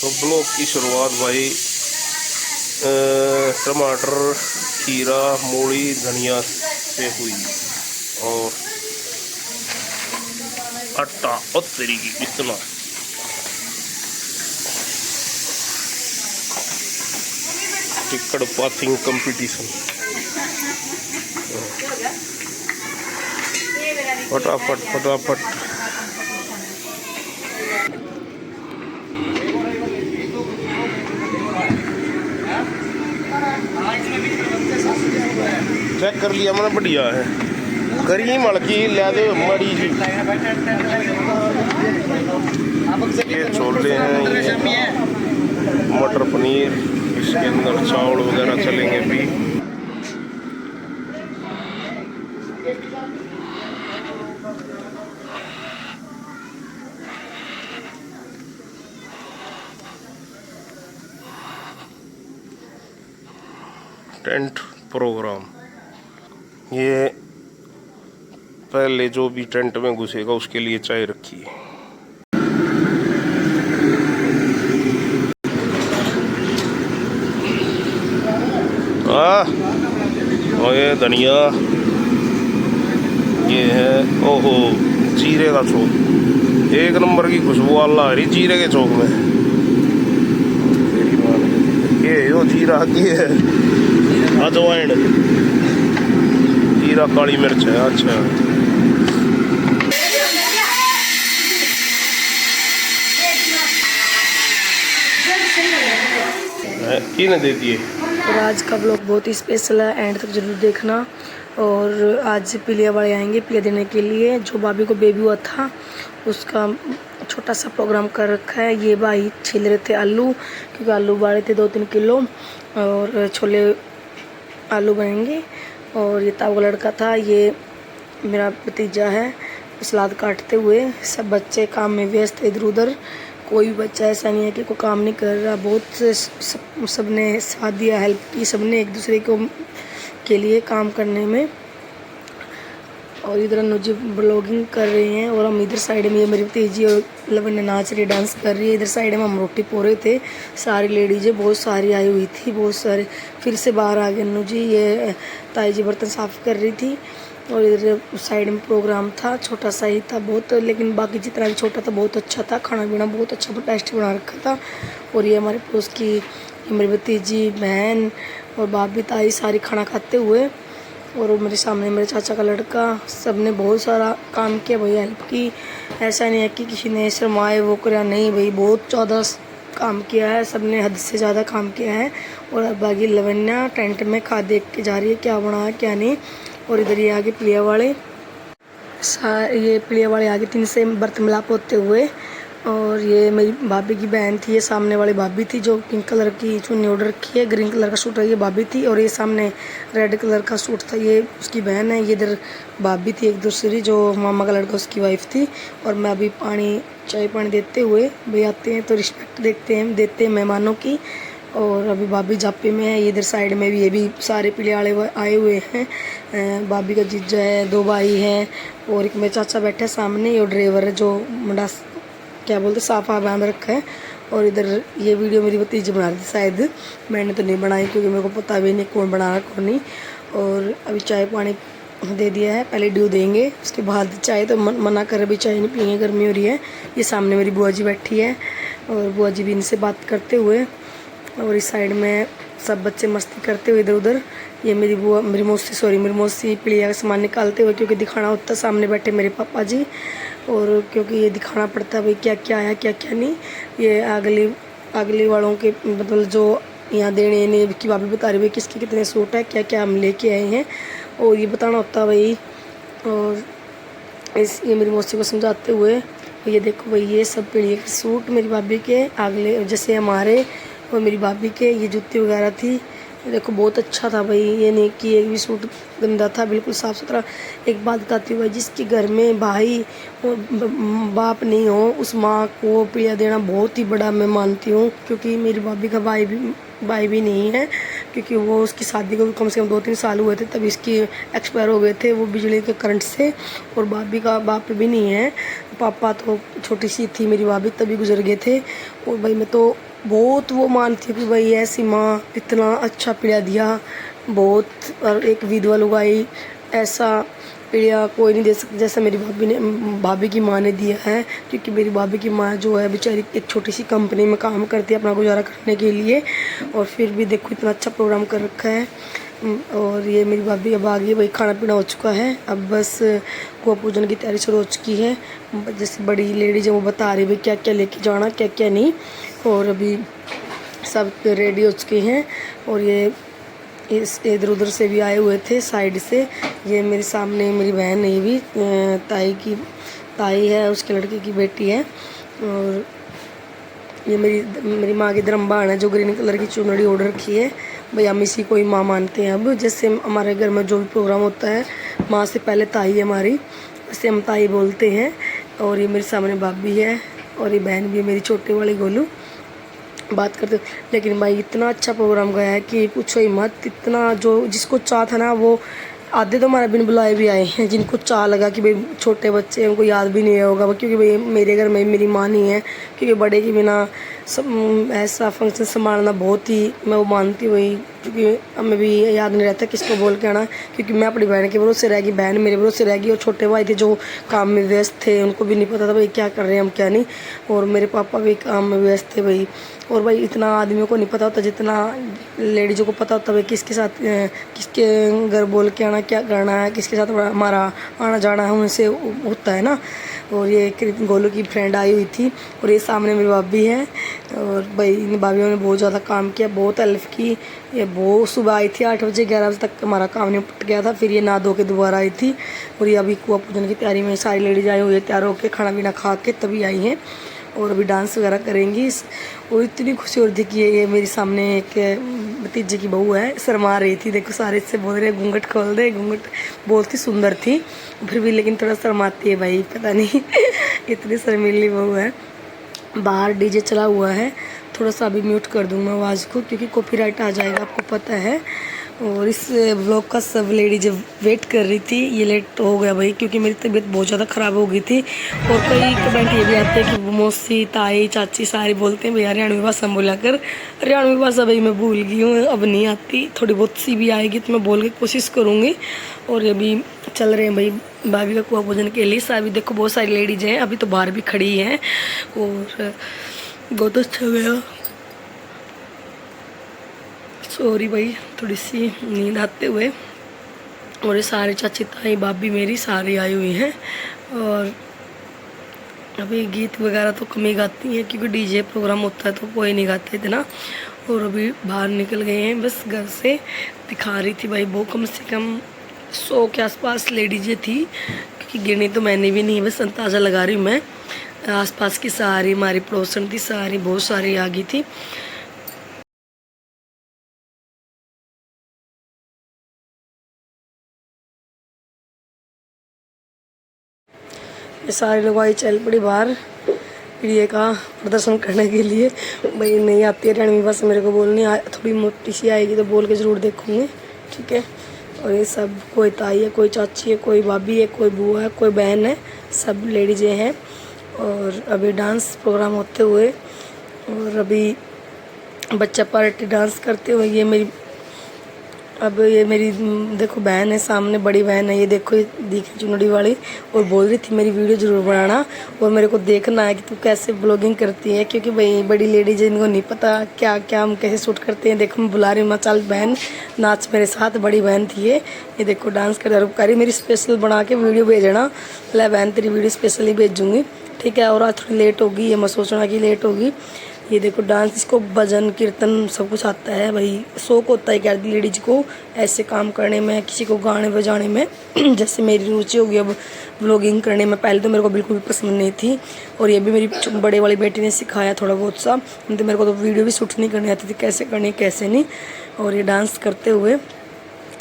तो ब्लॉग की शुरुआत भाई टमाटर, खीरा, मूली, धनिया से हुई और आटा और तरीके इतना टिक्कड़ पासिंग कंपटीशन। फटाफट फटाफट चेक कर लिया मैंने, बढ़िया है। करी मड़की लिया दे मड़ी जी। ये छोले हैं, ये मटर पनीर, इसके अंदर चावल वगैरह चलेंगे भी। टेंट प्रोग्राम, ये पहले जो भी टेंट में घुसेगा उसके लिए चाय रखी है। और ये धनिया, ये है ओहो जीरे का चौक, एक नंबर की खुशबू अल्लाह आ रही जीरे के चौक में। ये यो जीरा की है, अजवाइन, जीरा काली मिर्च है। अच्छा किने दे दिए। और आज का ब्लॉग बहुत ही स्पेशल है, एंड तक जरूर देखना। और आज पिलिया वाले आएंगे पिलिया देने के लिए। जो भाभी को बेबी हुआ था उसका छोटा सा प्रोग्राम कर रखा है। ये भाई छील रहे थे आलू, क्योंकि आलू उबाले थे 2-3 किलो, और छोले आलू बनेंगे। और ये ताऊ लड़का था, ये मेरा भतीजा है, सलाद काटते हुए। सब बच्चे काम में व्यस्त, इधर उधर। कोई भी बच्चा ऐसा नहीं है कि कोई काम नहीं कर रहा। बहुत सबने साथ दिया, हेल्प की सबने एक दूसरे को के लिए काम करने में। और इधर अनुजी ब्लॉगिंग कर रही हैं, और हम इधर साइड में, ये मेरी भतीजी और लवन्या नाच रही, डांस कर रही है। इधर साइड में हम रोटी पो रहे थे, सारी लेडीजें बहुत सारी आई हुई थी, बहुत सारे। फिर से बाहर आ गए अनुजी, ये ताई जी बर्तन साफ़ कर रही थी। और इधर साइड में प्रोग्राम था, छोटा सा ही था बहुत, लेकिन बाकी जितना भी छोटा था बहुत अच्छा था। खाना पीना बहुत अच्छा था, टेस्टी बना रखा था। और ये हमारे पड़ोस की मेरी भतीजी, बहन और भाभी, ताई सारी खाना खाते हुए। और मेरे सामने मेरे चाचा का लड़का, सब ने बहुत सारा काम किया भाई, हेल्प की। ऐसा नहीं है कि किसी ने शर्माए वो कराया, नहीं भाई, बहुत ज़्यादा काम किया है, सब ने हद से ज़्यादा काम किया है। और अब बाकी लवन्या टेंट में खा देख के जा रही है क्या बना है क्या नहीं। और इधर ये आगे पिलिया वाले, ये पिलिया वाले आगे 3 से बर्तन मिलाप होते हुए। और ये मेरी भाभी की बहन थी, ये सामने वाली भाभी थी जो पिंक कलर की चुन्नी ओढ़ रखी है, ग्रीन कलर का सूट है, ये भाभी थी। और ये सामने रेड कलर का सूट था, ये उसकी बहन है। ये इधर भाभी थी एक दूसरी, जो मामा का लड़का उसकी वाइफ थी। और मैं अभी चाय पानी देते हुए, भाई आते हैं तो रिस्पेक्ट देते हैं मेहमानों की। और अभी भाभी जापे में है। इधर साइड में भी ये भी सारे पिले आए हुए हैं। भाभी का जीजा है, 2 भाई हैं, और एक मेरे चाचा बैठे सामने, और ड्राइवर है जो मुंडा क्या बोलते साफा बांध रखा है। और इधर ये वीडियो मेरी भतीजी बना रही थी शायद, मैंने तो नहीं बनाई क्योंकि मेरे को पता भी नहीं कौन बना रहा कौन नहीं। और अभी चाय पानी दे दिया है, पहले ड्यू देंगे उसके बाद चाय, तो मना कर अभी चाय नहीं पियेंगे, गर्मी हो रही है। ये सामने मेरी बुआ जी बैठी है, और बुआ जी भी इनसे बात करते हुए। और इस साइड में सब बच्चे मस्ती करते हुए इधर उधर। ये मेरी मौसी पिलिया का सामान निकालते हुए, क्योंकि दिखाना होता सामने बैठे मेरे पापा जी, और क्योंकि ये दिखाना पड़ता है भाई क्या क्या आया क्या क्या नहीं। ये अगली वालों के मतलब जो यहाँ देने ने की भाभी बता रही है किसके कितने सूट है, क्या क्या हम लेके आए हैं, और ये बताना होता है भाई। और ये मेरी मौसी को समझाते हुए, ये देखो भाई ये सब पिलिया के सूट मेरी भाभी के, अगले जैसे हमारे और मेरी भाभी के। ये जूती वगैरह थी, देखो बहुत अच्छा था भाई, ये नहीं कि एक भी सूट गंदा था, बिल्कुल साफ़ सुथरा। एक बात बताती हूँ भाई, जिसके घर में भाई और बाप नहीं हो, उस माँ को पिलिया देना बहुत ही बड़ा मैं मानती हूँ। क्योंकि मेरी भाभी का भाई भी नहीं है, क्योंकि वो उसकी शादी को कम से कम 2-3 साल हुए थे, तब इसकी एक्सपायर हो गए थे वो बिजली के करंट से। और भाभी का बाप भी नहीं है, पापा तो छोटी सी थी मेरी भाभी, तभी गुजर गए थे। और भाई मैं तो बहुत वो मानती हूँ कि भाई ऐसी माँ इतना अच्छा पीड़ा दिया बहुत। और एक विधवा लुगाई ऐसा पीड़ा कोई नहीं दे सकता जैसा मेरी भाभी की माँ ने दिया है। क्योंकि मेरी भाभी की माँ जो है बेचारी एक छोटी सी कंपनी में काम करती है अपना गुजारा करने के लिए, और फिर भी देखो इतना अच्छा प्रोग्राम कर रखा है। और ये मेरी भाभी अब आ गई, वही खाना पीना हो चुका है, अब बस कुआं पूजन की तैयारी शुरू हो चुकी है। जैसे बड़ी लेडीज है वो बता रही है क्या क्या लेके जाना क्या क्या नहीं, और अभी सब रेडी हो चुके हैं। और ये इस इधर उधर से भी आए हुए थे साइड से। ये मेरे सामने मेरी बहन है, ये भी ताई है, उसके लड़के की बेटी है। और ये मेरी माँ की धर्मबान है जो ग्रीन कलर की चुनरी ओढ़ रखी है। भाई हम इसी को ही माँ मानते हैं। अब जैसे हमारे घर में जो भी प्रोग्राम होता है माँ से पहले ताई है हमारी, वैसे हम ताई बोलते हैं। और ये मेरे सामने भाभी है, और ये बहन भी है मेरी छोटे वाली गोलू बात करते। लेकिन भाई इतना अच्छा प्रोग्राम गया है कि पूछो ही मत। इतना जो जिसको चाह था ना वो आधे तो हमारे बिन बुलाए भी आए हैं, जिनको चाह लगा कि भाई छोटे बच्चे उनको याद भी नहीं होगा, क्योंकि भाई मेरे घर में मेरी माँ नहीं है। क्योंकि बड़े के बिना ऐसा फंक्शन संभालना बहुत ही मैं वो मानती हुई, क्योंकि हमें भी याद नहीं रहता किसको बोल के आना। क्योंकि मैं अपनी बहन के भरोसे रह गई, बहन मेरे भरोसे रह गई, और छोटे भाई थे जो काम में व्यस्त थे, उनको भी नहीं पता था भाई क्या कर रहे हैं हम क्या नहीं। और मेरे पापा भी काम में व्यस्त थे भाई। और भाई इतना आदमियों को नहीं पता होता जितना लेडीज़ों को पता होता भाई किसके साथ किसके घर बोल के आना क्या करना है, किसके साथ हमारा आना जाना है, उनसे होता है ना। और ये गोलू की फ्रेंड आई हुई थी, और ये सामने मेरी भाभी है। और भाई इन भाभीयों ने बहुत ज़्यादा काम किया, बहुत हेल्प की। ये बहुत सुबह आई थी 8 बजे, 11 बजे तक हमारा काम निपट गया था। फिर ये नहा धो के दोबारा आई थी। और ये अभी कुआं पूजन की तैयारी में सारी लेडीज आई हुई है, तैयार होकर खाना पीना खा के तभी आई हैं, और अभी डांस वगैरह करेंगी। और इतनी खुशी हो रही थी कि ये मेरे सामने एक भतीजे की बहू है, शर्मा रही थी। देखो सारे इससे बोल रहे घूंघट खोल दे, घूंघट बहुत ही सुंदर थी फिर भी, लेकिन थोड़ा शर्माती है भाई पता नहीं इतनी शर्मीली बहू है। बाहर डीजे चला हुआ है, थोड़ा सा अभी म्यूट कर दूंगा आवाज़ को क्योंकि कॉपीराइट आ जाएगा, आपको पता है। और इस व्लॉग का सब लेडीज वेट कर रही थी। ये लेट हो गया भाई क्योंकि मेरी तबीयत बहुत ज़्यादा ख़राब हो गई थी। और कई कमेंट ये भी आते हैं कि मौसी ताई चाची सारी बोलते हैं भैया हरियाणवी भाषा में बोला कर। हरियाणवी भाषा भाई मैं भूल गई हूँ, अब नहीं आती, थोड़ी बहुत सी भी आएगी तो मैं बोल के कोशिश करूँगी। और अभी चल रहे हैं भाई भाभी का कुआं पूजन के लिए। सारी देखो बहुत सारी लेडीज हैं, अभी तो बाहर भी खड़ी हैं, और बहुत अच्छा गया। सॉरी भाई थोड़ी सी नींद आते हुए। और ये सारे चाची ताई भाभी मेरी सारी आई हुई हैं। और अभी गीत वगैरह तो कम ही गाती हैं क्योंकि डीजे प्रोग्राम होता है तो कोई नहीं गाते इतना। और अभी बाहर निकल गए हैं बस घर से। दिखा रही थी भाई वो कम से कम 100 के आसपास लेडीजें थी, क्योंकि गिनी तो मैंने भी नहीं, बस अंदाज़ा लगा रही हूँ मैं। आसपास की सारी हमारी पड़ोसन थी, सारी बहुत सारी आ गई थी। ये सारे लोग आई चल पड़ी बाहर प्रिय का प्रदर्शन करने के लिए। भाई नहीं आती है हरियाणवी भाषा मेरे को बोलनी, थोड़ी मोटी सी आएगी तो बोल के ज़रूर देखूँगी, ठीक है। और ये सब कोई ताई है, कोई चाची है, कोई भाभी है, कोई बुआ है, कोई बहन है, सब लेडीजें हैं। और अभी डांस प्रोग्राम होते हुए, और अभी बच्चा पार्टी डांस करते हुए अब ये मेरी देखो बहन है सामने, बड़ी बहन है, ये देखो ये दिखी चुनड़ी वाली, और बोल रही थी मेरी वीडियो ज़रूर बनाना और मेरे को देखना है कि तू कैसे ब्लॉगिंग करती है, क्योंकि भाई बड़ी लेडीज इनको नहीं पता क्या क्या हम कैसे शूट करते हैं। देखो मैं बुला रही हूँ, चल बहन नाच मेरे साथ। बड़ी बहन थी ये देखो डांस कर रही, मेरी स्पेशल बना के वीडियो भेजना। ले बहन तेरी वीडियो स्पेशल ही भेजूँगी, ठीक है। और आज थोड़ी लेट होगी, ये मैं सोचना कि लेट होगी। ये देखो डांस, इसको भजन कीर्तन सब कुछ आता है भाई, शौक होता है क्या लेडीज को ऐसे काम करने में, किसी को गाने बजाने में जैसे मेरी रुचि होगी अब व्लॉगिंग करने में। पहले तो मेरे को बिल्कुल भी पसंद नहीं थी, और ये भी मेरी बड़े वाली बेटी ने सिखाया थोड़ा बहुत सा, तो मेरे को तो वीडियो भी शूट नहीं करनी आती थी, कैसे करनी कैसे नहीं। और ये डांस करते हुए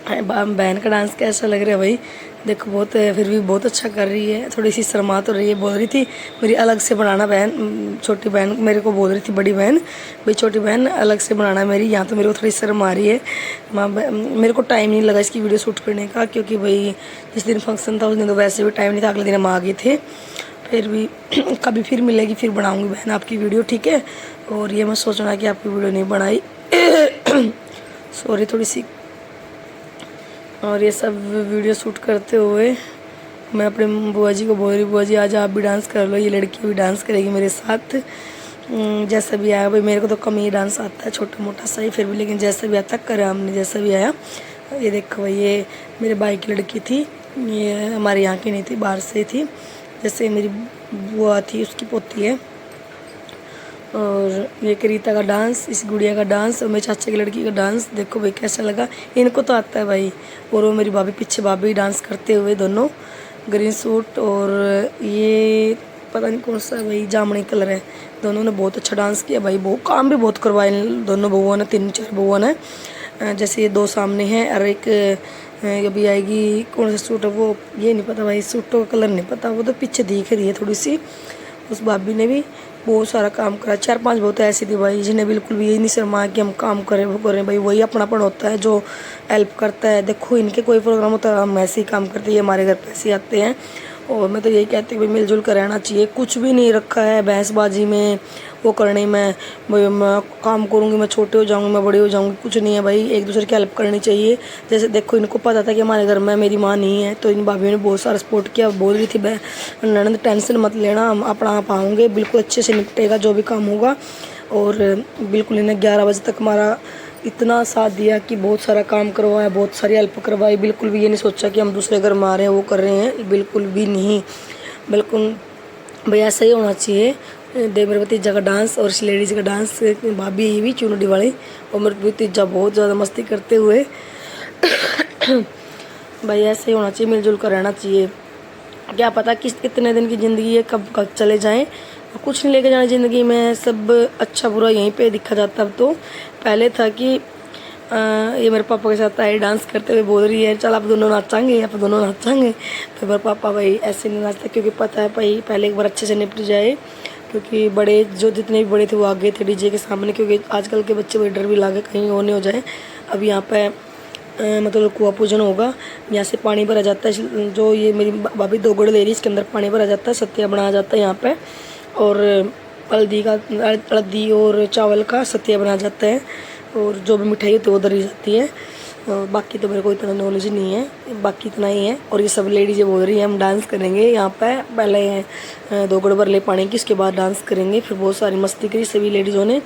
बहन का डांस कैसा लग रहा है भाई, देखो बहुत फिर भी बहुत अच्छा कर रही है। थोड़ी सी शर्मा तो रही है, बोल रही थी मेरी अलग से बनाना बहन, छोटी बहन मेरे को बोल रही थी बड़ी बहन भाई छोटी बहन अलग से बनाना मेरी। यहाँ तो मेरे को थोड़ी शर्म आ रही है। मेरे को टाइम नहीं लगा इसकी वीडियो शूट करने का, क्योंकि भाई जिस दिन फंक्शन था उस दिन तो वैसे भी टाइम नहीं था, अगले दिन हम आ गए थे। फिर भी कभी फिर मिलेगी, फिर बनाऊंगी बहन आपकी वीडियो, ठीक है। और ये मैं सोच रहा कि आपकी वीडियो नहीं बनाई सॉरी थोड़ी सी। और ये सब वीडियो शूट करते हुए मैं अपने बुआ जी को बोल रही, बुआ जी आज आप भी डांस कर लो, ये लड़की भी डांस करेगी मेरे साथ। जैसा भी आया भाई, मेरे को तो कम ही डांस आता है, छोटा मोटा सा ही, फिर भी लेकिन जैसा भी आता करा हमने, जैसा भी आया। ये देखो भाई, ये मेरे भाई की लड़की थी, ये हमारे यहाँ की नहीं थी, बाहर से थी। जैसे मेरी बुआ थी उसकी पोती है। और ये करीता का डांस, इस गुड़िया का डांस और मेरे चाचा की लड़की का डांस देखो भाई कैसा लगा। इनको तो आता है भाई। और वो मेरी भाभी पीछे, भाभी डांस करते हुए दोनों, ग्रीन सूट और ये पता नहीं कौन सा भाई, जामुनी कलर है। दोनों ने बहुत अच्छा डांस किया भाई, बहुत काम भी बहुत करवाए दोनों बउआ ने, 3-4 बउआ ने। जैसे ये 2 सामने हैं और एक अभी आएगी, कौन सा सूट है वो ये नहीं पता भाई, सूटों का कलर नहीं पता, वो तो पीछे दिख रही है थोड़ी सी। उस भाभी ने भी बहुत सारा काम करा। 4-5 बहुत ऐसी थी भाई जिन्हें बिल्कुल भी यही नहीं शर्मा कि हम काम करें, वो करें भाई, वही अपनापन होता है जो हेल्प करता है। देखो इनके कोई प्रोग्राम होता है हम ऐसे ही काम करते हैं, हमारे घर पे ऐसे आते हैं। और मैं तो यही कहती हूँ भाई मिलजुल कर रहना चाहिए, कुछ भी नहीं रखा है बहसबाजी में, वो करने में भाई मैं काम करूँगी, मैं छोटे हो जाऊँगी, मैं बड़ी हो जाऊँगी, कुछ नहीं है भाई, एक दूसरे की हेल्प करनी चाहिए। जैसे देखो इनको पता था कि हमारे घर में मेरी माँ नहीं है, तो इन भाभीयों ने बहुत सारा सपोर्ट किया। बोल रही थी ननद टेंशन मत लेना, हम अपना आप आऊँगे, बिल्कुल अच्छे से निपटेगा जो भी काम होगा। और बिल्कुल इन्हें 11 बजे तक हमारा इतना साथ दिया कि बहुत सारा काम करवाया, बहुत सारी हेल्प करवाई। बिल्कुल भी ये नहीं सोचा कि हम दूसरे घर में आ रहे हैं वो कर रहे हैं, बिल्कुल भी नहीं। बिल्कुल भैया ऐसा ही होना चाहिए। देख मेरे भतीजा का डांस और इस लेडीज़ का डांस, भाभी ये भी चुनरी वाली, और मेरे भतीजा बहुत ज़्यादा मस्ती करते हुए भाई ऐसे ही होना चाहिए, मिलजुल कर रहना चाहिए। क्या पता कितने दिन की ज़िंदगी है, कब कब चले जाएं, कुछ नहीं लेके जाना ज़िंदगी में, सब अच्छा बुरा यहीं पे दिखा जाता। अब तो पहले था कि ये मेरे पापा के साथ आई डांस करते हुए बोल रही है चल आप दोनों नाचाएंगे, आप दोनों नाचाएंगे। फिर मेरे पापा भाई ऐसे नहीं नाचते, क्योंकि पता है भाई पहले एक बार अच्छे से निपट जाए, क्योंकि बड़े जो जितने भी बड़े थे वो आगे थे डीजे के सामने, क्योंकि आजकल के बच्चे भाई डर भी लागे कहीं वो नहीं हो जाए। अब यहाँ पे मतलब कुआं पूजन होगा, यहाँ से पानी भरा जाता है, जो ये मेरी भाभी 2 गुड़ ले रही है, इसके अंदर पानी भरा जाता है, सत्या बनाया जाता है यहाँ पे, और हल्दी और चावल का सत्या बनाया जाता है, और जो भी मिठाई होती है वो धरी जाती है। और बाकी तो मेरे को इतना नॉलेज नहीं है, बाकी इतना ही है। और ये सब लेडीज़ें बोल रही हैं हम डांस करेंगे यहाँ पे, पहले 2 गुड़ भर ले पानी की, उसके बाद डांस करेंगे। फिर बहुत सारी मस्ती करी सभी लेडीज़ों ने।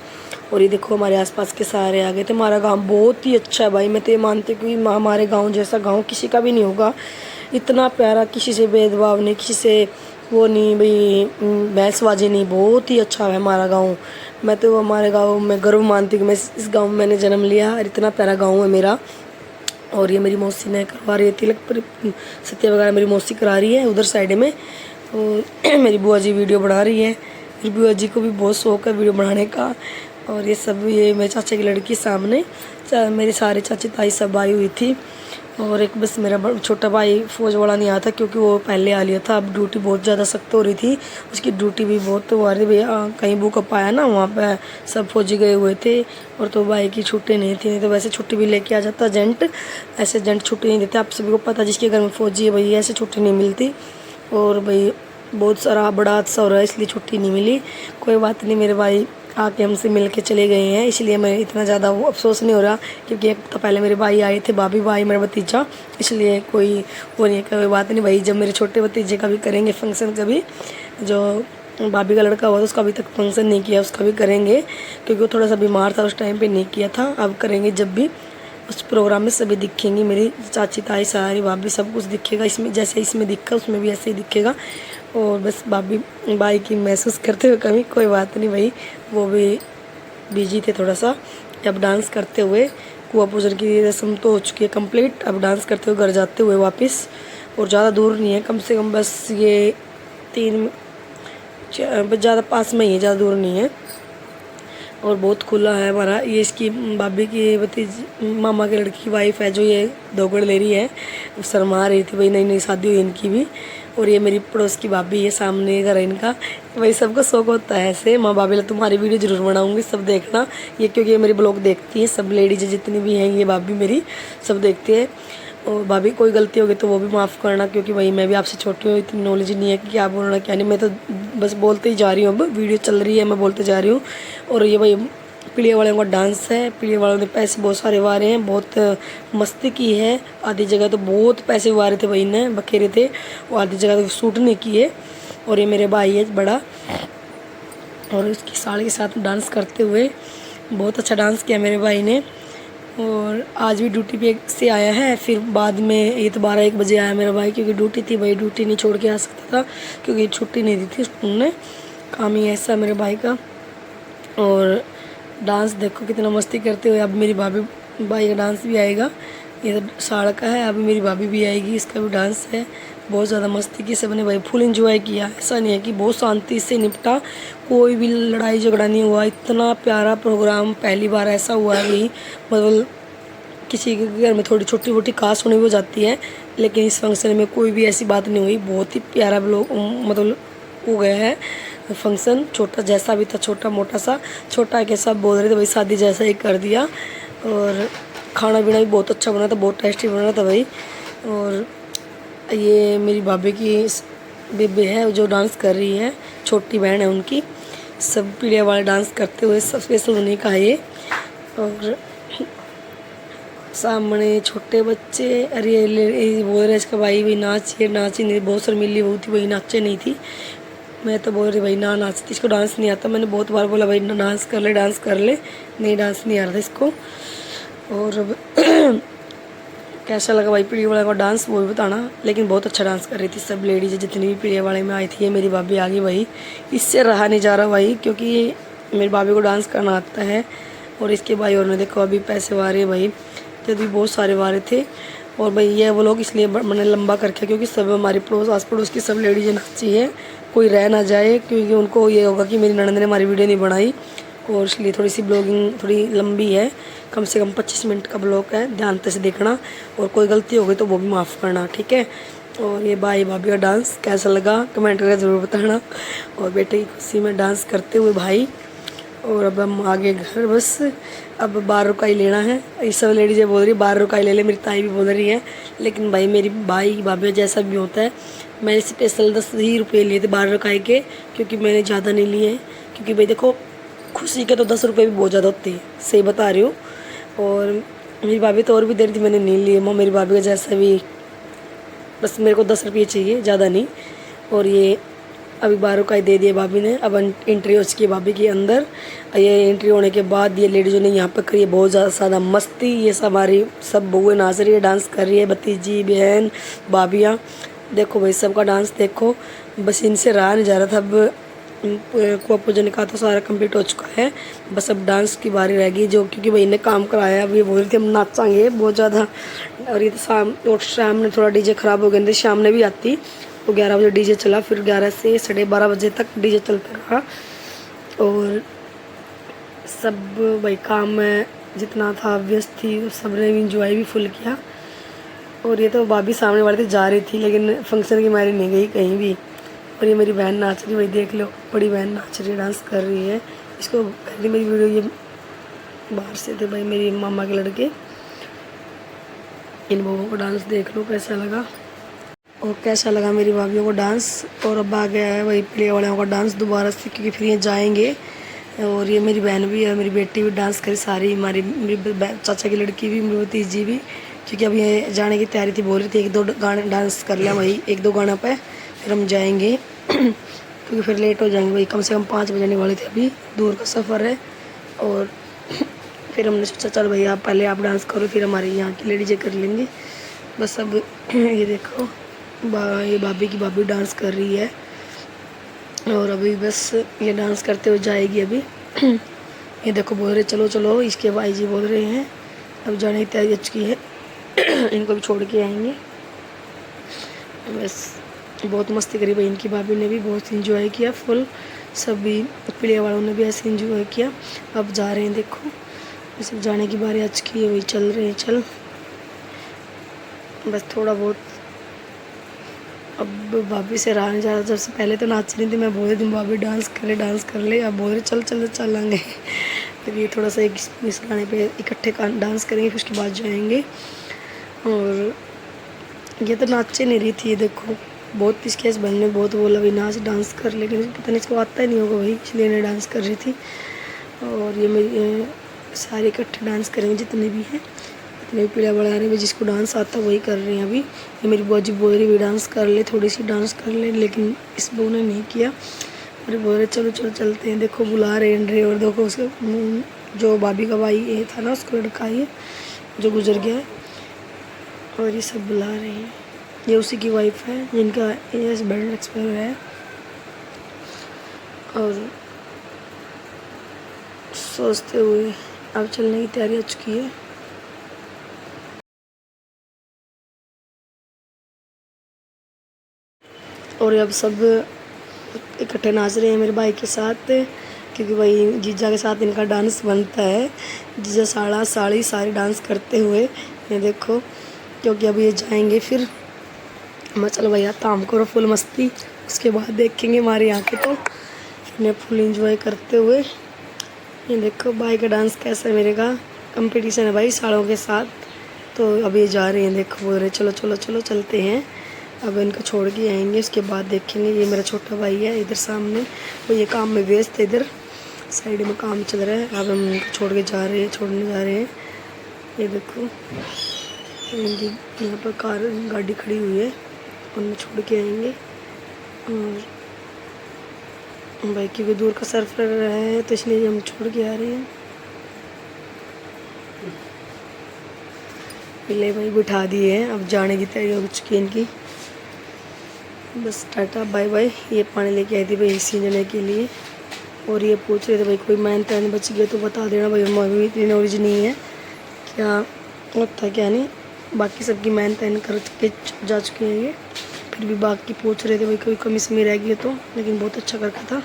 और ये देखो हमारे आसपास के सारे आ गए थे। हमारा गांव बहुत ही अच्छा है भाई, मैं तो ये मानती हूँ कि हमारे गांव जैसा गांव किसी का भी नहीं होगा, इतना प्यारा, किसी से भेदभाव नहीं, किसी से वो नहीं भाई, बहसबाजी नहीं, बहुत ही अच्छा है हमारा गांव। मैं तो हमारे गांव में गर्व मानती हूँ कि मैं इस गांव में मैंने जन्म लिया, और इतना प्यारा गांव है मेरा। और ये मेरी मौसी ने करवा रही है तिलक पर सत्या वगैरह, मेरी मौसी करा रही है उधर साइड में। और मेरी बुआ जी वीडियो बना रही है, मेरी बुआ जी को भी बहुत शौक है वीडियो बनाने का। और ये सब, ये मेरे चाचा की लड़की सामने, मेरे सारे चाची ताई सब आई हुई थी। और एक बस मेरा छोटा भाई फौज वाला नहीं आया था, क्योंकि वो पहले आ लिया था। अब ड्यूटी बहुत ज़्यादा सख्त हो रही थी, उसकी ड्यूटी भी बहुत हो रही भैया, कहीं बुक अप आया ना, वहाँ पे सब फौजी गए हुए थे। और तो भाई की छुट्टी नहीं थी, नहीं तो वैसे छुट्टी भी लेके आ जाता जेंट, ऐसे जेंट छुट्टी नहीं देते। आप सभी को पता, जिसके घर में फौजी है भाई ऐसे छुट्टी नहीं मिलती। और भाई बहुत सारा बड़ा हादसा हो रहा है, इसलिए छुट्टी नहीं मिली। कोई बात नहीं, मेरे भाई आके हमसे मिल के चले गए हैं, इसलिए मैं इतना ज़्यादा वो अफसोस नहीं हो रहा, क्योंकि एक तो पहले मेरे भाई आए थे, भाभी भाई मेरा भतीजा, इसलिए कोई वो नहीं, कोई बात नहीं भाई। जब मेरे छोटे भतीजे का भी करेंगे फंक्शन, कभी जो भाभी का लड़का हुआ था उसका अभी तक फंक्शन नहीं किया, उसका भी करेंगे, क्योंकि वो थोड़ा सा बीमार था उस टाइम पर नहीं किया था। अब करेंगे जब भी, उस प्रोग्राम में सभी दिखेंगी, मेरी चाची ताई सारी भाभी सब कुछ दिखेगा, इसमें जैसे इसमें दिखा उसमें भी ऐसे ही दिखेगा। और बस भाभी भाई की महसूस करते हुए कभी, कोई बात नहीं भाई, वो भी बिजी थे थोड़ा सा। अब डांस करते हुए, कुआं पूजन की रस्म तो हो चुकी है कंप्लीट, अब डांस करते हुए घर जाते हुए वापस। और ज़्यादा दूर नहीं है, कम से कम बस ये 3 ज़्यादा पास में ही है, ज़्यादा दूर नहीं है। और बहुत खुला है हमारा। ये इसकी भाभी की भतीजी मामा के लड़की की वाइफ है, जो ये 2 गुड़ ले रही है, शर्मा रही थी भाई, नई नई शादी हुई इनकी भी। और ये मेरी पड़ोस की भाभी है, सामने घर है इनका। वही सबको शौक होता है ऐसे, माँ भाभी तुम्हारी वीडियो जरूर बनाऊंगी, सब देखना ये, क्योंकि ये मेरी ब्लॉग देखती है सब लेडीज जितनी भी हैं, ये भाभी मेरी सब देखती है। और भाभी कोई गलती होगी तो वो भी माफ़ करना, क्योंकि भाई मैं भी आपसे छोटी हूँ, इतनी नॉलेज नहीं है कि क्या बोलना क्या नहीं। मैं तो बस बोलते ही जा रही हूँ, अब वीडियो चल रही है मैं बोलते जा रही हूँ। और ये भाई पीलिया वालों का डांस है। पीलिया वालों ने पैसे बहुत सारे वारे हैं, बहुत मस्ती की है। आधी जगह तो बहुत पैसे वारे थे भाई ने, बखेरे थे, और आधी जगह तो शूट नहीं किए। और ये मेरे भाई है बड़ा, और उसकी साड़ी के साथ डांस करते हुए बहुत अच्छा डांस किया मेरे भाई ने। और आज भी ड्यूटी पे से आया है, फिर बाद में ये तो 12-1 बजे आया मेरा भाई, क्योंकि ड्यूटी थी भाई, ड्यूटी नहीं छोड़ के आ सकता था क्योंकि छुट्टी नहीं दी थी उन्होंने, काम ही ऐसा मेरे भाई का। और डांस देखो कितना मस्ती करते हुए। अब मेरी भाभी भाई का डांस भी आएगा, ये तो साड़ का है, अभी मेरी भाभी भी आएगी, इसका भी डांस है। बहुत ज़्यादा मस्ती की सबने भाई, फुल एंजॉय किया। ऐसा नहीं है कि बहुत शांति से निपटा, कोई भी लड़ाई झगड़ा नहीं हुआ। इतना प्यारा प्रोग्राम पहली बार ऐसा हुआ है भाई, मतलब किसी के घर में थोड़ी छोटी मोटी कास्ट होनी हो जाती है, लेकिन इस फंक्शन में कोई भी ऐसी बात नहीं हुई। बहुत ही प्यारा लोग मतलब हो गया है फंक्शन, छोटा जैसा भी था, छोटा मोटा सा, छोटा के सब बोल रहे थे भाई शादी जैसा ही कर दिया। और खाना पीना भी बहुत अच्छा बना था, बहुत टेस्टी बना था भाई। और ये मेरी भाभी की बेबे है जो डांस कर रही है, छोटी बहन है उनकी। सब पीड़िया वाले डांस करते हुए सब स्पेशल उन्हीं का है ये। और सामने छोटे बच्चे, अरे ये बोल रहे इसका भाई भाई नाचिए, नाची नहीं, बहुत शर्मिली वो थी भाई, नाचे नहीं थी। मैं तो बोल रही भाई ना नाचती, इसको डांस नहीं आता। मैंने बहुत बार बोला भाई डांस कर ले, डांस कर ले, नहीं डांस नहीं आ रहा था इसको। और अब कैसा लगा भाई पीढ़ी वाले का डांस वो भी बताना। लेकिन बहुत अच्छा डांस कर रही थी सब लेडीज, जितनी भी पीढ़ी वाले में आई थी। मेरी भाभी आ गई भाई, इससे रहा नहीं जा रहा भाई, क्योंकि मेरी भाभी को डांस करना आता है। और इसके भाई और ने देखो अभी पैसे वारे भाई, जब भी बहुत सारे वारे थे। और भाई ये वो लोग इसलिए मैंने लंबा करके, क्योंकि सब हमारे पड़ोस आस पड़ोस की सब लेडीजें नाची है, कोई रह ना जाए, क्योंकि उनको ये होगा कि मेरी ननद ने हमारी वीडियो नहीं बनाई। और इसलिए थोड़ी सी ब्लॉगिंग थोड़ी लंबी है, कम से कम 25 मिनट का ब्लॉग है, ध्यान से देखना। और कोई गलती हो गई तो वो भी माफ़ करना, ठीक है। और ये भाई भाभी का डांस कैसा लगा कमेंट करके ज़रूर बताना। और बेटे की खुशी में डांस करते हुए भाई। और अब हम आगे घर, बस अब 12 रुपये लेना है। ये सब लेडीजें बोल रही है 12 रुपये ले ले, मेरी ताई भी बोल रही है। लेकिन भाई मेरी भाई भाभी जैसा भी होता है, मैंने स्पेशल 10 ही रुपये लिए थे 12 रुपये के, क्योंकि मैंने ज़्यादा नहीं लिए। क्योंकि भाई देखो खुशी के तो 10 रुपये भी बहुत ज़्यादा होते हैं, सही बता रही हूँ। और मेरी भाभी तो और भी दे रही थी, मैंने नहीं लिए। मेरी भाभी का जैसा भी, बस मेरे को 10 रुपये चाहिए, ज़्यादा नहीं। और ये अभी 12 रुपये दे दिए भाभी ने। अब एंट्री हो चुकी है भाभी के अंदर। ये एंट्री होने के बाद ये लेडीज़ों ने यहाँ पर करी है बहुत ज़्यादा मस्ती। ये सब हमारी सब बहुएं नाच रही है, डांस कर रही है, भतीजी बहन भाभियाँ। देखो भाई सबका डांस देखो, बस इनसे रहा नहीं जा रहा था। अब को पूजन का तो सारा कंप्लीट हो चुका है, बस अब डांस की बारी रह गई, जो क्योंकि भाई ने काम कराया। अब ये बोल रही थी हम नाचांगे बहुत ज़्यादा। और ये तो शाम में थोड़ा डीजे ख़राब हो गए थे, शाम ने भी आती तो 11 बजे डीजे चला, फिर 11 से 12:30 बजे तक डीजे चलता रहा। और सब भाई काम में जितना था व्यस्त थी, सब ने इंजॉय भी फुल किया। और ये तो भाभी सामने वाले थे जा रही थी, लेकिन फंक्शन की मारी नहीं गई कहीं भी। और ये मेरी बहन नाच रही, भाई देख लो, बड़ी बहन नाच रही, डांस कर रही है। इसको पहले मेरी वीडियो ये बाहर से थे भाई, मेरी मामा के लड़के। इन बहूओं को डांस देख लो कैसा लगा, और कैसा लगा मेरी भाभीयों को डांस। और अब आ गया है वही प्ले वालों का डांस दोबारा से, क्योंकि फिर ये जाएंगे। और ये मेरी बहन भी है, मेरी बेटी भी डांस करी, सारी मेरी चाचा की लड़की भी, मेरी भतीजी भी, क्योंकि अब ये जाने की तैयारी थी। बोल रही थी 1-2 गाने डांस कर लिया भाई, 1-2 गाना पे फिर हम जाएंगे क्योंकि फिर लेट हो जाएंगे भाई। कम से कम 5 बजने वाले थे, अभी दूर का सफ़र है। और फिर हमने सोचा चल भाई आप पहले आप डांस करो, फिर हमारे यहाँ की लेडीजें कर लेंगे। बस अब ये देखो ये भाभी की भाभी डांस कर रही है। और अभी बस ये डांस करते हुए जाएगी अभी। ये देखो बोल रहे चलो चलो, इसके भाई जी बोल रहे हैं अब जाने की तैयारी अच्छी है। इनको भी छोड़ के आएंगे। बस बहुत मस्ती करी भाई, इनकी भाभी ने भी बहुत इंजॉय किया फुल, सभी प्ले वालों ने भी ऐसे इंजॉय किया। अब जा रहे हैं, देखो सब जाने की बारी आज की है, वही चल रहे हैं। चल बस थोड़ा बहुत अब भाभी से रहा नहीं जा रहा। जब से पहले तो नाच रही थी, मैं बोल रही थी भाभी डांस कर ले, अब बोल रहे चल चलेंगे। फिर ये थोड़ा सा इस गाने पे इकट्ठे डांस करेंगे, फिर उसके बाद जाएंगे। और ये तो नाचे नहीं रही थी, ये देखो बहुत इसके हस्बैंड ने बहुत बोला भी नाच डांस कर, लेकिन पता नहीं इसको आता ही नहीं होगा भाई, इसलिए नहीं डांस कर रही थी। और ये मेरी सारे इकट्ठे डांस करेंगे जितने भी हैं, जितने भी पीड़ा बढ़ा रहे हैं, जिसको डांस आता वही कर रहे हैं अभी। ये मेरी बुआ जी बोल रही भी डांस कर ले, थोड़ी सी डांस कर ले, लेकिन इस बहू ने नहीं किया। मेरे बोल रहे चलो चलो चलते हैं, देखो बुला रहे हैं। और देखो उसका जो भाभी का भाई ये था ना, उसका लड़का ये जो गुजर गया है, और ये सब बुला रहे हैं। ये उसी की वाइफ है जिनका हस्बैंड एक्सपायर है। और सोचते हुए अब चलने की तैयारी हो चुकी है। और अब सब इकट्ठे नाच रहे हैं मेरे भाई के साथ, क्योंकि भाई जीजा के साथ इनका डांस बनता है। जीजा साड़ा साड़ी सारे डांस करते हुए, ये देखो, क्योंकि अब ये जाएंगे फिर। मैं चलो भैया ताम करो फुल मस्ती, उसके बाद देखेंगे हमारी आँखें तो फिर फुल इंजॉय करते हुए। ये देखो भाई का डांस कैसा है, मेरे का कंपटीशन है भाई साड़ों के साथ। तो अब ये जा रहे हैं, देखो बोल रहे चलो चलो चलो चलते हैं। अब इनको छोड़ के आएंगे, उसके बाद देखेंगे। ये मेरा छोटा भाई है इधर सामने, वो ये काम में व्यस्त है, इधर साइड में काम चल रहा है। अब हम उनको छोड़ के जा रहे हैं, छोड़ने जा रहे हैं। ये देखो इनकी यहाँ पर गाड़ी खड़ी हुई है, उनमें छोड़ के आएंगे। और भाई क्योंकि दूर का सफ़र है तो इसलिए हम छोड़ के आ रहे हैं। पहले भाई बिठा दिए हैं, अब जाने की तैयारी हो चुकी है इनकी। बस टाटा बाय बाय। ये पानी लेके आई थी भाई इसी जने के लिए, और ये पूछ रहे थे भाई कोई मैन तैन बच गया तो बता देना भाई, हमारी इतनी नॉलेज नहीं है क्या होता क्या नहीं। बाकी सबकी मैन तैन कर के जा चुके हैं ये, फिर भी बाकी पूछ रहे थे भाई कोई कमी में रह गई तो, लेकिन बहुत अच्छा करता था।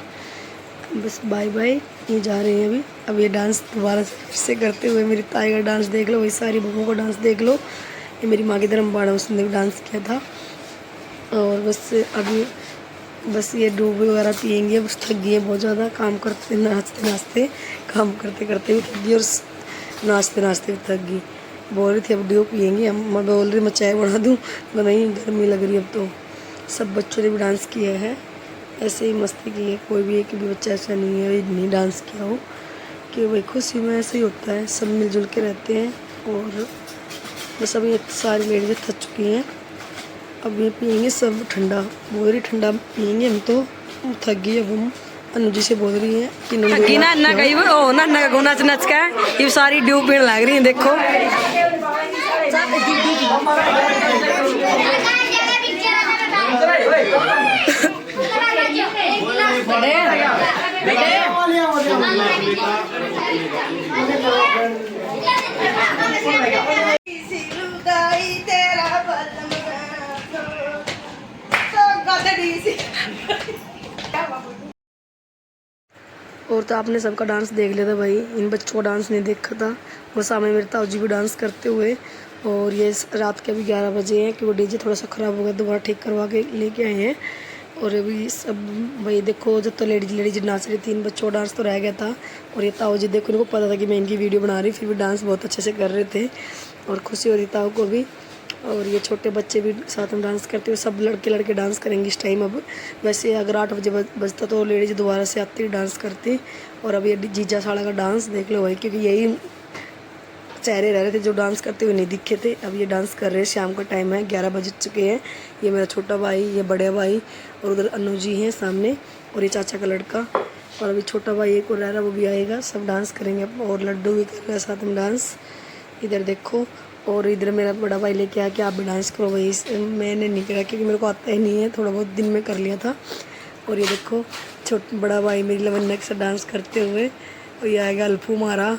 बस बाय बाय, ये जा रहे हैं अभी। अब ये डांस दोबारा से करते हुए, मेरी ताई का डांस देख लो, वही सारी बहूओं का डांस देख लो। ये मेरी माँ की धर्म बाड़ा, उसने भी डांस किया था। और बस अभी बस ये डूब वगैरह पियेंगे, बस थक गई है बहुत ज़्यादा, काम करते नाचते नाचते, काम करते करते भी थक गई और नाचते नाचते भी थक गई। बोल रही थी अब ड्यू पियेंगे, हम मैं बोल रही मैं चाय बना दूँ, मैं नहीं गर्मी लग रही अब तो। सब बच्चों ने भी डांस किया है, ऐसे ही मस्ती की है, कोई भी एक भी बच्चा ऐसा नहीं है नहीं डांस किया हो, कि भाई खुशी में ऐसे ही होता है, सब मिलजुल के रहते हैं। और बस अभी सारी लेडीज थक चुकी हैं, अब ये पियेंगे सब ठंडा, बोल रही ठंडा पियेंगे हम तो थक गई। अब हम अनुजी से बोल रही है कि ना कहीं ओ ना ना को नाच नाच का ये सारी ड्यू पीने लग रही है, देखो और तो आपने सबका डांस देख लिया था भाई, इन बच्चों का डांस नहीं देखा था। वो सामने मेरे ताऊ जी भी डांस करते हुए। और ये रात के अभी 11 बजे हैं, क्योंकि डीजे थोड़ा सा ख़राब हो गया, दोबारा ठीक करवा के लेके आए हैं। और अभी सब भाई देखो, जब तो लेडीज नाच रही थी, इन बच्चों का डांस तो रह गया था। और ये ताऊ जी देखो, इनको पता था कि मैं इनकी वीडियो बना रही, फिर भी डांस बहुत अच्छे से कर रहे थे, और खुशी हो रही ताऊ को भी। और ये छोटे बच्चे भी साथ में डांस करते हुए, सब लड़के डांस करेंगे इस टाइम। अब वैसे अगर 8 बजे बजता तो लेडीज दोबारा से आती डांस करती। और अब ये जीजा साड़ा का डांस देख लो भाई, क्योंकि यही चेहरे रह रहे थे जो डांस करते हुए नहीं दिखे थे। अब ये डांस कर रहे हैं, शाम का टाइम है, 11 बज चुके हैं। ये मेरा छोटा भाई, ये बड़े भाई, और उधर अनु जी हैं सामने, और ये चाचा का लड़का। और अभी छोटा भाई एक और रह रहा, वो भी आएगा, सब डांस करेंगे। और लड्डू भी कर रहा है साथ में डांस, इधर देखो। और इधर मेरा बड़ा भाई लेके आके आप भी डांस करो भाई, मैंने नहीं करा क्योंकि मेरे को आता ही नहीं है, थोड़ा बहुत दिन में कर लिया था। और ये देखो बड़ा भाई मेरी लवन्नक से डांस करते हुए, और ये आएगा अल्फू मारा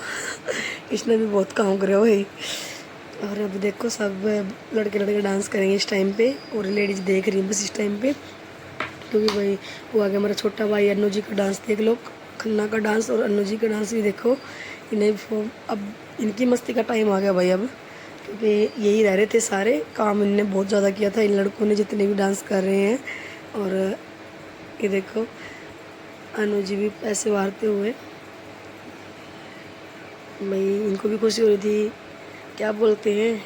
इसने भी बहुत काम करे भाई। और अब देखो सब लड़के डांस करेंगे इस टाइम पे, और लेडीज देख रही है बस इस टाइम पे, क्योंकि भाई वो आ गया मेरा छोटा भाई। अन्नू जी का डांस देख लो, खन्ना का डांस, और अन्नू जी का डांस भी देखो। इन्हें अब इनकी मस्ती का टाइम आ गया भाई, अब क्योंकि यही रह रहे थे सारे काम, इनने बहुत ज़्यादा किया था, इन लड़कों ने जितने भी डांस कर रहे हैं। और ये देखो अनु जी भी पैसे वारते हुए, भाई इनको भी खुशी हो रही थी, क्या बोलते हैं,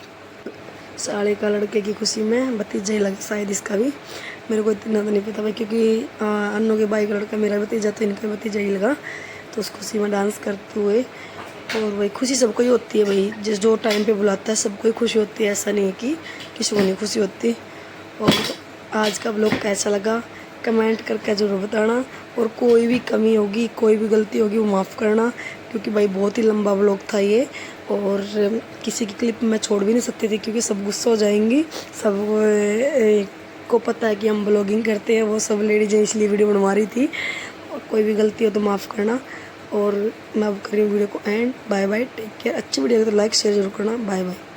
साले का लड़के की खुशी में भतीजा ही लगा शायद इसका भी, मेरे को इतना तो नहीं पता भाई, क्योंकि अन्नों के भाई का लड़का मेरा भतीजा तो इनका भतीजा ही लगा। तो उस खुशी में डांस करते हुए, और वही खुशी सबको ही होती है भाई, जिस जो टाइम पे बुलाता है सबको ही खुशी होती है, ऐसा नहीं है कि किसी को नहीं खुशी होती। और आज का ब्लॉग कैसा लगा कमेंट करके ज़रूर बताना, और कोई भी कमी होगी कोई भी गलती होगी वो माफ़ करना, क्योंकि भाई बहुत ही लंबा ब्लॉग था ये, और किसी की क्लिप मैं छोड़ भी नहीं सकती थी क्योंकि सब गुस्सा हो जाएंगी। सब को पता है कि हम ब्लॉगिंग करते हैं, वो सब लेडीज़ इसलिए वीडियो बनवा रही थी, और कोई भी गलती हो तो माफ़ करना। और मैं अब कर रही हूँ वीडियो को end. Bye bye, take care. अच्छी वीडियो तो लाइक शेयर जरूर करना। Bye bye.